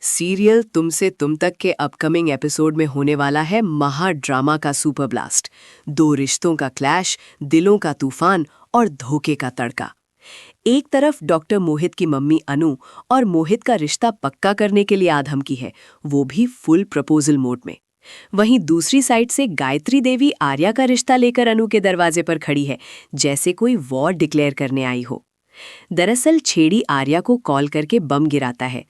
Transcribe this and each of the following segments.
Serial तुमसे तुम तक के अपकमिंग एपिसोड में होने वाला है महा ड्रामा का सुपर ब्लास्ट। दो रिश्तों का क्लैश, दिलों का तूफान और धोखे का तड़का। एक तरफ डॉक्टर मोहित की मम्मी अनु और मोहित का रिश्ता पक्का करने के लिए आधमकी है, वो भी फुल प्रपोजल मोड में। वहीं दूसरी साइड से गायत्री देवी आर्या का रिश्ता लेकर अनु के दरवाजे पर खड़ी है, जैसे कोई वॉर डिक्लेयर करने आई हो। दरअसल छेड़ी आर्या को कॉल करके बम गिराता है।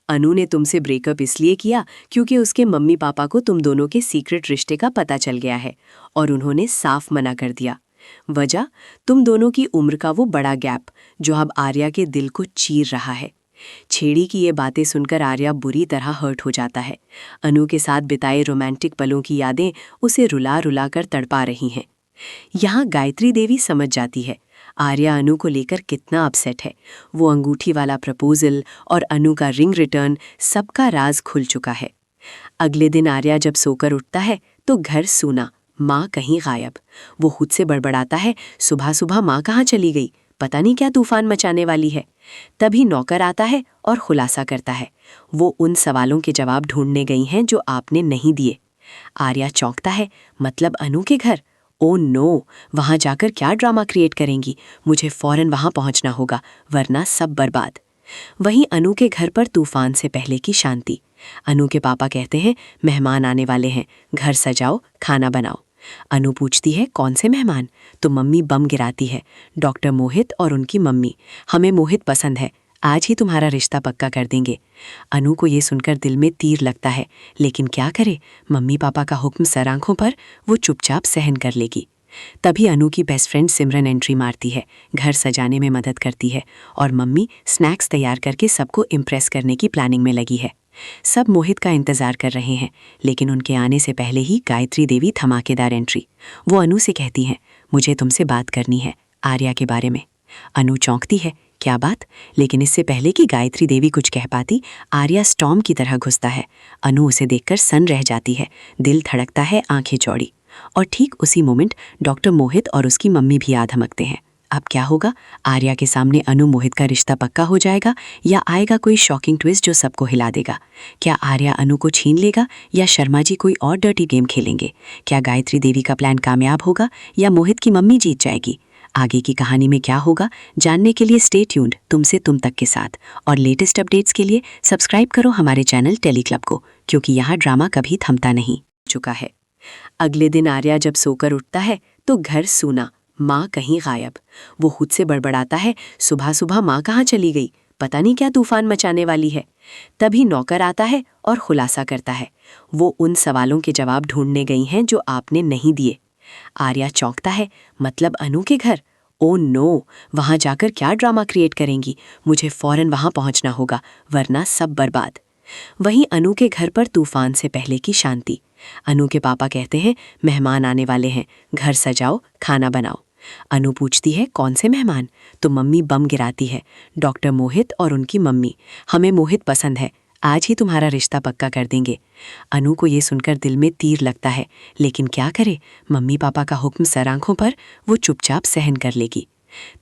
अनु ने तुमसे ब्रेकअप इसलिए किया क्योंकि उसके मम्मी पापा को तुम दोनों के सीक्रेट रिश्ते का पता चल गया है और उन्होंने साफ मना कर दिया। वजह, तुम दोनों की उम्र का वो बड़ा गैप जो अब आर्या के दिल को चीर रहा है। छेड़ी की ये बातें सुनकर आर्या बुरी तरह हर्ट हो जाता है। अनु के साथ बिताए रोमांटिक पलों की यादें उसे रुला रुला कर तड़पा रही हैं। यहाँ गायत्री देवी समझ जाती है आर्या अनु को लेकर कितना अपसेट है। वो अंगूठी वाला प्रपोजल और अनु का रिंग रिटर्न, सबका राज खुल चुका है। अगले दिन आर्या जब सोकर उठता है तो घर सूना, माँ कहीं गायब। वो खुद से बड़बड़ाता है, सुबह सुबह माँ कहाँ चली गई, पता नहीं क्या तूफान मचाने वाली है। तभी नौकर आता है और खुलासा करता है वो उन सवालों के जवाब ढूंढने गई हैं जो आपने नहीं दिए। आर्या चौंकता है, मतलब अनु के घर? ओ नो, वहां जाकर क्या ड्रामा क्रिएट करेंगी, मुझे फौरन वहां पहुंचना होगा वरना सब बर्बाद। वहीं अनु के घर पर तूफान से पहले की शांति। अनु के पापा कहते हैं मेहमान आने वाले हैं, घर सजाओ, खाना बनाओ। अनु पूछती है कौन से मेहमान? तो मम्मी बम गिराती है, डॉक्टर मोहित और उनकी मम्मी। हमें मोहित पसंद है, आज ही तुम्हारा रिश्ता पक्का कर देंगे। अनु को ये सुनकर दिल में तीर लगता है, लेकिन क्या करे, मम्मी पापा का हुक्म सर आंखों पर, वो चुपचाप सहन कर लेगी। तभी अनु की बेस्ट फ्रेंड सिमरन एंट्री मारती है, घर सजाने में मदद करती है और मम्मी स्नैक्स तैयार करके सबको इम्प्रेस करने की प्लानिंग में लगी है। सब मोहित का इंतजार कर रहे हैं, लेकिन उनके आने से पहले ही गायत्री देवी धमाकेदार एंट्री। वो अनु से कहती हैं मुझे तुमसे बात करनी है, आर्या के बारे में। अनु चौंकती है, क्या बात? लेकिन इससे पहले कि गायत्री देवी कुछ कह पाती, आर्या स्टॉर्म की तरह घुसता है। अनु उसे देखकर सन रह जाती है, दिल धड़कता है, आंखें चौड़ी। और ठीक उसी मोमेंट डॉक्टर मोहित और उसकी मम्मी भी आ धमकते हैं। अब क्या होगा? आर्या के सामने अनु मोहित का रिश्ता पक्का हो जाएगा या आएगा कोई शॉकिंग ट्विस्ट जो सबको हिला देगा? क्या आर्या अनु को छीन लेगा या शर्मा जी कोई और डर्टी गेम खेलेंगे? क्या गायत्री देवी का प्लान कामयाब होगा या मोहित की मम्मी जीत जाएगी? आगे की कहानी में क्या होगा, जानने के लिए स्टे ट्यून्ड तुमसे तुम तक के साथ। और लेटेस्ट अपडेट्स के लिए सब्सक्राइब करो हमारे चैनल टेली क्लब को, क्योंकि यहाँ ड्रामा कभी थमता नहीं चुका है। अगले दिन आर्या जब सोकर उठता है तो घर सूना, माँ कहीं गायब। वो खुद से बड़बड़ाता है, सुबह सुबह माँ कहाँ चली गई, पता नहीं क्या तूफान मचाने वाली है। तभी नौकर आता है और खुलासा करता है वो उन सवालों के जवाब ढूंढने गई हैं जो आपने नहीं दिए। आर्या चौंकता है, मतलब अनु के घर? ओ नो, वहां जाकर क्या ड्रामा क्रिएट करेंगी, मुझे फौरन वहां पहुंचना होगा वरना सब बर्बाद। वहीं अनु के घर पर तूफान से पहले की शांति। अनु के पापा कहते हैं मेहमान आने वाले हैं, घर सजाओ, खाना बनाओ। अनु पूछती है कौन से मेहमान? तो मम्मी बम गिराती है, डॉक्टर मोहित और उनकी मम्मी। हमें मोहित पसंद है, आज ही तुम्हारा रिश्ता पक्का कर देंगे। अनु को ये सुनकर दिल में तीर लगता है, लेकिन क्या करे, मम्मी पापा का हुक्म सर आंखों पर, वो चुपचाप सहन कर लेगी।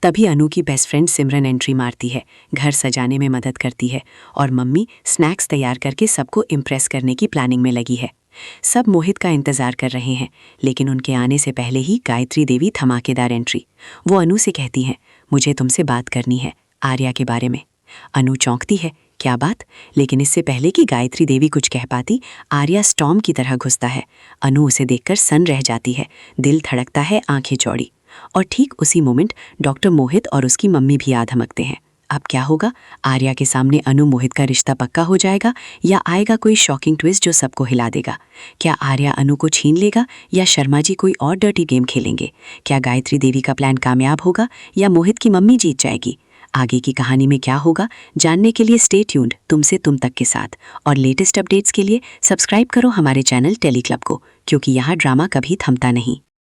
तभी अनु की बेस्ट फ्रेंड सिमरन एंट्री मारती है, घर सजाने में मदद करती है और मम्मी स्नैक्स तैयार करके सबको इम्प्रेस करने की प्लानिंग में लगी है। सब मोहित का इंतजार कर रहे हैं, लेकिन उनके आने से पहले ही गायत्री देवी धमाकेदार एंट्री। वो अनु से कहती हैं मुझे तुमसे बात करनी है, आर्या के बारे में। अनु चौंकती है, क्या बात? लेकिन इससे पहले कि गायत्री देवी कुछ कह पाती, आर्या स्टॉर्म की तरह घुसता है। अनु उसे देखकर सन रह जाती है, दिल धड़कता है, आंखें चौड़ी। और ठीक उसी मोमेंट डॉक्टर मोहित और उसकी मम्मी भी आ धमकते हैं। अब क्या होगा? आर्या के सामने अनु मोहित का रिश्ता पक्का हो जाएगा या आएगा कोई शॉकिंग ट्विस्ट जो सबको हिला देगा? क्या आर्या अनु को छीन लेगा या शर्मा जी कोई और डर्टी गेम खेलेंगे? क्या गायत्री देवी का प्लान कामयाब होगा या मोहित की मम्मी जीत जाएगी? आगे की कहानी में क्या होगा, जानने के लिए स्टे ट्यून्ड तुमसे तुम तक के साथ। और लेटेस्ट अपडेट्स के लिए सब्सक्राइब करो हमारे चैनल टेली क्लब को, क्योंकि यहाँ ड्रामा कभी थमता नहीं।